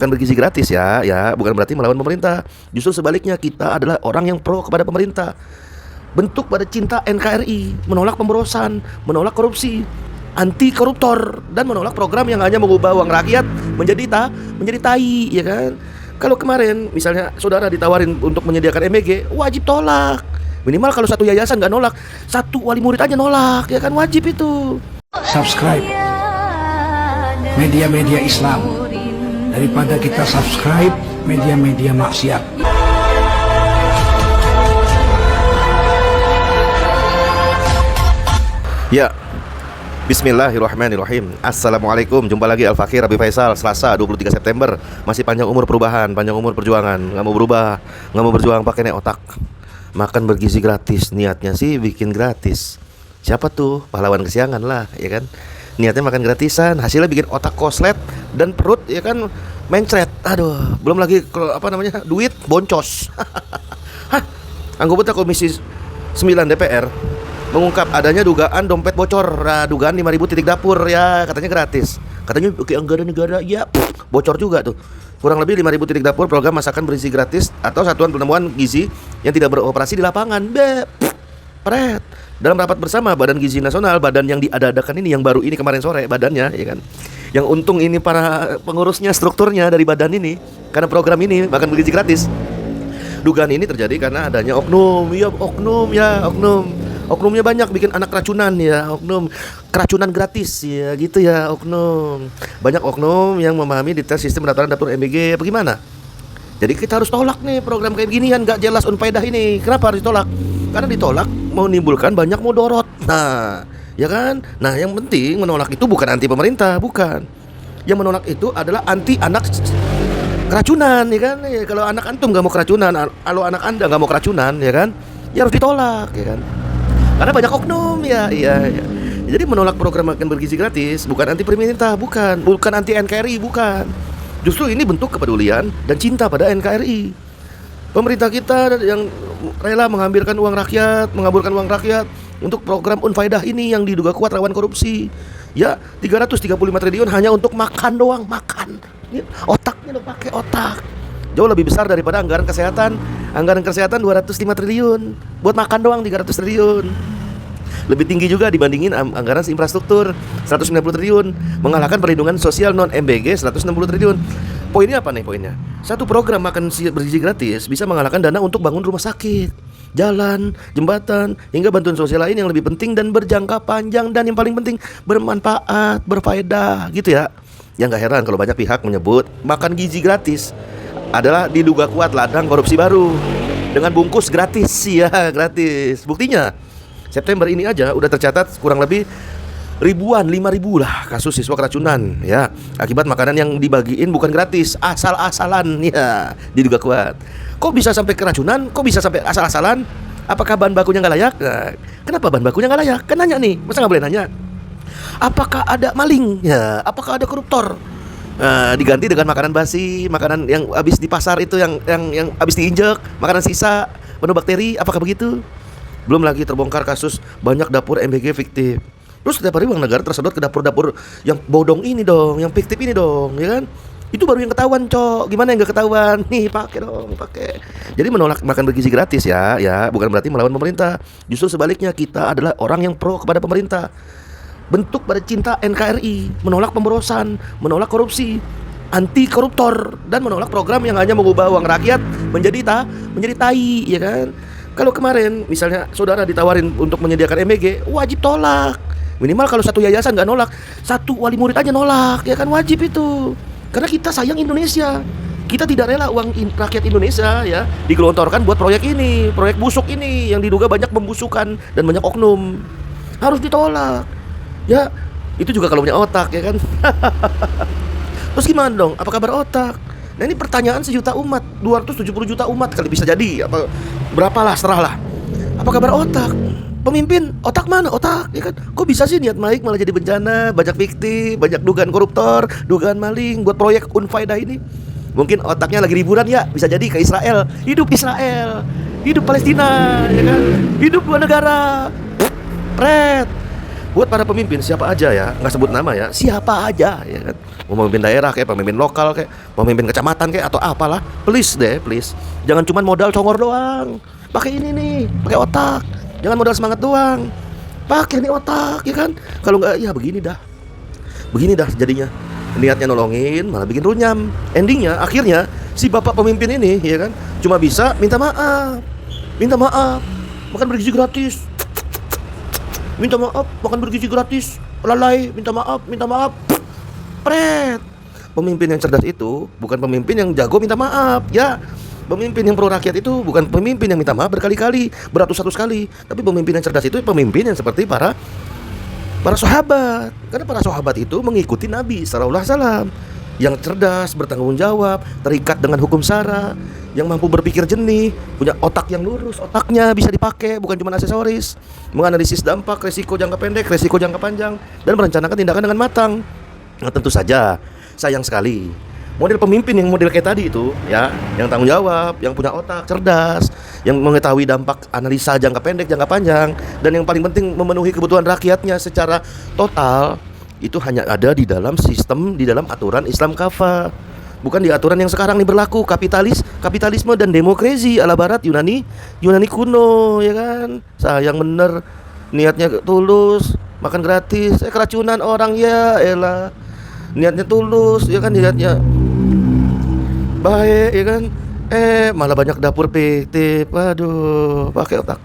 Kan bergizi gratis ya, bukan berarti melawan pemerintah. Justru sebaliknya, kita adalah orang yang pro kepada pemerintah. Bentuk pada cinta NKRI, menolak pemborosan, menolak korupsi, anti koruptor, dan menolak program yang hanya mengubah uang rakyat menjadi tai, ya kan? Kalau kemarin misalnya saudara ditawarin untuk menyediakan MBG, wajib tolak. Minimal kalau satu yayasan nggak nolak, satu wali murid aja nolak, ya kan, wajib itu. Subscribe media-media Islam daripada kita subscribe media-media maksiat. Ya, bismillahirrahmanirrahim. Assalamualaikum, jumpa lagi Al-Fakir Abi Faisal. Selasa 23 September. Masih panjang umur perubahan, panjang umur perjuangan. Gak mau berubah, gak mau berjuang pakai nek otak. Makan bergizi gratis, niatnya sih bikin gratis. Siapa tuh? Pahlawan kesiangan lah, ya kan. Niatnya makan gratisan, hasilnya bikin otak koslet dan perut, ya kan, mencret. Aduh, belum lagi duit boncos. Hah, anggota Komisi 9 DPR mengungkap adanya dugaan dompet bocor. Nah, dugaan 5.000 titik dapur, ya katanya gratis. Katanya oke, anggaran negara, ya bocor juga tuh. Kurang lebih 5.000 titik dapur program masakan bergizi gratis atau satuan penemuan gizi yang tidak beroperasi di lapangan. Pret. Dalam rapat bersama Badan Gizi Nasional, badan yang diada-adakan ini, yang baru ini kemarin sore badannya, ya kan. Yang untung ini para pengurusnya, strukturnya dari badan ini, karena program ini makan bergizi gratis. Dugaan ini terjadi karena adanya oknum. Oknumnya banyak, bikin anak keracunan, ya, oknum. Keracunan gratis, ya, gitu ya, oknum. Banyak oknum yang memahami detail sistem pendaftaran dapur MBG apa gimana. Jadi kita harus tolak nih program kayak ginian gak jelas unfaedah ini. Kenapa harus ditolak? Karena ditolak mau menimbulkan banyak mudorot. Nah, ya kan? Nah, yang penting menolak itu bukan anti pemerintah, bukan. Yang menolak itu adalah anti anak keracunan, ya kan? Ya, kalau anak antum gak mau keracunan, kalau anak anda gak mau keracunan, ya kan? Ya harus ditolak, ya kan? Karena banyak oknum, ya. Jadi menolak program makan bergizi gratis bukan anti pemerintah, bukan anti NKRI, bukan. Justru ini bentuk kepedulian dan cinta pada NKRI. Pemerintah kita yang rela mengaburkan uang rakyat untuk program unfaedah ini yang diduga kuat rawan korupsi. Ya, 335 triliun hanya untuk makan doang, makan. Ini otaknya udah pakai otak. Jauh lebih besar daripada anggaran kesehatan. Anggaran kesehatan 205 triliun. Buat makan doang 300 triliun. Lebih tinggi juga dibandingin anggaran infrastruktur 190 triliun, mengalahkan perlindungan sosial non MBG 160 triliun. Poinnya apa nih poinnya? Satu program makan bergizi gratis bisa mengalahkan dana untuk bangun rumah sakit, jalan, jembatan, hingga bantuan sosial lain yang lebih penting dan berjangka panjang, dan yang paling penting bermanfaat, berfaedah, gitu ya. Ya nggak heran kalau banyak pihak menyebut makan gizi gratis adalah diduga kuat ladang korupsi baru dengan bungkus gratis, ya gratis. Buktinya September ini aja udah tercatat kurang lebih 5.000 lah kasus siswa keracunan, ya, akibat makanan yang dibagiin bukan gratis, asal-asalan, ya, diduga kuat. Kok bisa sampai keracunan? Kok bisa sampai asal-asalan? Apakah bahan bakunya nggak layak? Nah, kenapa bahan bakunya nggak layak? Kan nanya nih, masa nggak boleh nanya? Apakah ada maling? Ya, apakah ada koruptor? Diganti dengan makanan basi, makanan yang habis di pasar itu, yang habis diinjek, makanan sisa penuh bakteri. Apakah begitu? Belum lagi terbongkar kasus banyak dapur MBG fiktif. Terus setiap hari uang negara tersedot ke dapur-dapur yang bodong ini dong, yang fiktif ini dong, ya kan? Itu baru yang ketahuan, Cok. Gimana yang gak ketahuan? Nih, pakai dong, pakai. Jadi menolak makan bergizi gratis ya, bukan berarti melawan pemerintah. Justru sebaliknya, kita adalah orang yang pro kepada pemerintah. Bentuk pada cinta NKRI, menolak pemborosan, menolak korupsi, anti koruptor, dan menolak program yang hanya mengubah uang rakyat menjadi tai, ya kan? Kalau kemarin misalnya saudara ditawarin untuk menyediakan MBG, wajib tolak. Minimal kalau satu yayasan nggak nolak, satu wali murid aja nolak, ya kan, wajib itu. Karena kita sayang Indonesia. Kita tidak rela uang rakyat Indonesia, ya, digelontorkan buat proyek ini, proyek busuk ini yang diduga banyak pembusukan dan banyak oknum. Harus ditolak. Ya, itu juga kalau punya otak, ya kan. Terus gimana dong? Apa kabar otak? Nah, ini pertanyaan sejuta umat, 270 juta umat kali bisa jadi, apa berapalah, serahlah. Apa kabar otak? Pemimpin, otak mana? Otak, ya kan? Kok bisa sih niat baik malah jadi bencana, banyak fiktif, banyak dugaan koruptor, dugaan maling buat proyek unfaedah ini. Mungkin otaknya lagi liburan, ya, bisa jadi ke Israel. Hidup Israel, hidup Palestina, ya kan? Hidup dua negara. Pret. Buat para pemimpin siapa aja ya, nggak sebut nama ya, siapa aja ya kan, mau pemimpin daerah kayak pemimpin lokal kayak pemimpin kecamatan kayak atau apalah, please deh please, jangan cuman modal congor doang, pakai ini nih, pakai otak, jangan modal semangat doang, pakai nih otak ya kan. Kalau nggak ya begini dah jadinya, niatnya nolongin malah bikin runyam, endingnya akhirnya si bapak pemimpin ini ya kan cuma bisa minta maaf makan bergizi gratis, minta maaf makan bergizi gratis, lalai, minta maaf, pret. Pemimpin yang cerdas itu bukan pemimpin yang jago minta maaf ya. Pemimpin yang pro rakyat itu bukan pemimpin yang minta maaf berkali-kali, beratus-ratus kali. Tapi pemimpin yang cerdas itu pemimpin yang seperti para sahabat. Karena para sahabat itu mengikuti Nabi sallallahu alaihi wasallam, yang cerdas, bertanggung jawab, terikat dengan hukum syara, yang mampu berpikir jernih, punya otak yang lurus, otaknya bisa dipakai bukan cuma aksesoris, menganalisis dampak, resiko jangka pendek, resiko jangka panjang, dan merencanakan tindakan dengan matang. Nah, tentu saja sayang sekali model pemimpin yang model kayak tadi itu ya, yang tanggung jawab, yang punya otak cerdas, yang mengetahui dampak analisa jangka pendek, jangka panjang, dan yang paling penting memenuhi kebutuhan rakyatnya secara total, itu hanya ada di dalam sistem, di dalam aturan Islam kafah, bukan di aturan yang sekarang ini berlaku, kapitalisme dan demokrasi ala barat Yunani kuno ya kan. Sayang bener, niatnya tulus, makan gratis, keracunan orang ya elah. Niatnya tulus ya kan, niatnya baik ya kan, malah banyak dapur fiktif. Aduh, pakai otak.